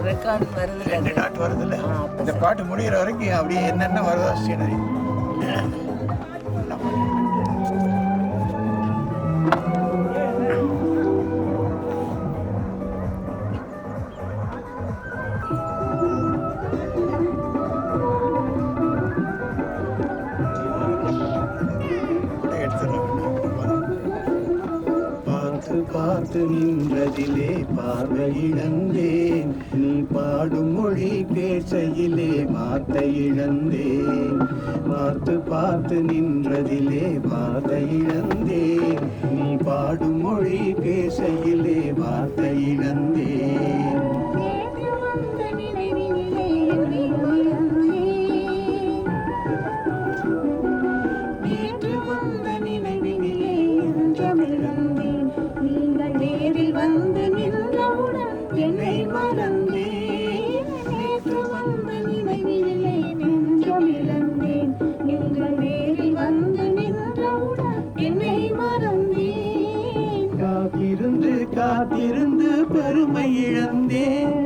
Record வருது, 2 not வருதுல்ல. இந்த பாட்டு முடிகிற வரைக்கும் அப்படியே என்னென்ன வருதோ சீனரி பார்த்து நின்றதிலே பார்வை இழந்தேன், நீ பாடும் மொழி பேசையிலே வார்த்தை இழந்தேன். பார்த்து பார்த்து நின்றதிலே பார்வை இழந்தேன், நீ பாடும் மொழி பேசையிலே வார்த்தை இழந்தேன். வந்து நின்றவுடன் என்னை மறந்தேன், நேற்று வந்த நினைவிலே நெஞ்சம் இழந்தேன். நீங்கள் நேரில் வந்து நின்றவுடன் என்னை மறந்தேன். காத்திருந்து காத்திருந்து பெருமை இழந்தேன்.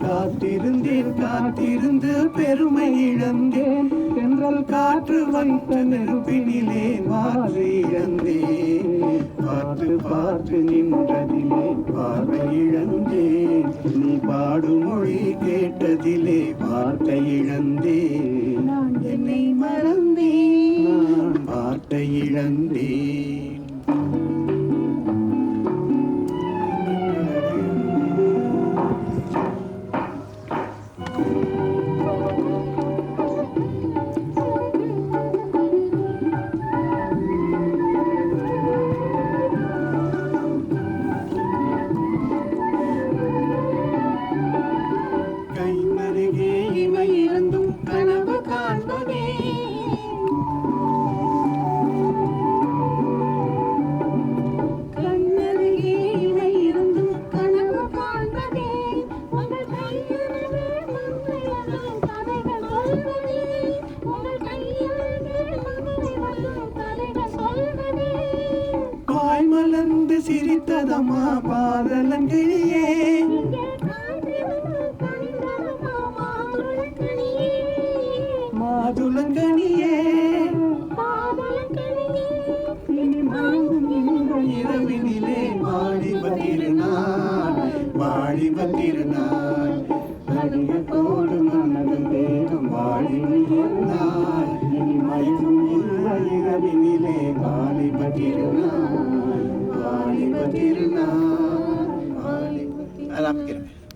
காத்திருந்தேன் காத்திருந்து பெருமை இழந்தேன், என்றால் காற்று வைத்த நெருப்பினிலே மாறு இழந்தேன். பார்த்து பார்த்து நின்றதிலே பார்வை இழந்தேன், நீ பாடும் மொழி கேட்டதிலே வார்த்தை இழந்தேன். நான் என்னை மறந்தேன், நான் வார்த்தை இழந்தேன். கனவு காண்பதே கண்ணருகே இவை இருந்தும் கனவு காண்பதே, உங்கள் கையிலே மங்கையரும் கதைகள் சொல்வதே, உங்கள் கையிலே மங்கையரும் கதைகள் சொல்வதே. காய் மலர்ந்து சிரித்ததம்மா பாதலங்கிழியே, மாதுளங்கனியே, இரவினிலே வாலிப திருநாள், வாலிப திருநாள். அடியத்தோடு மனதும் தேடும் வாலிப நாள், இனி மயக்கும் இரவினிலே வாலிப திருநாள்.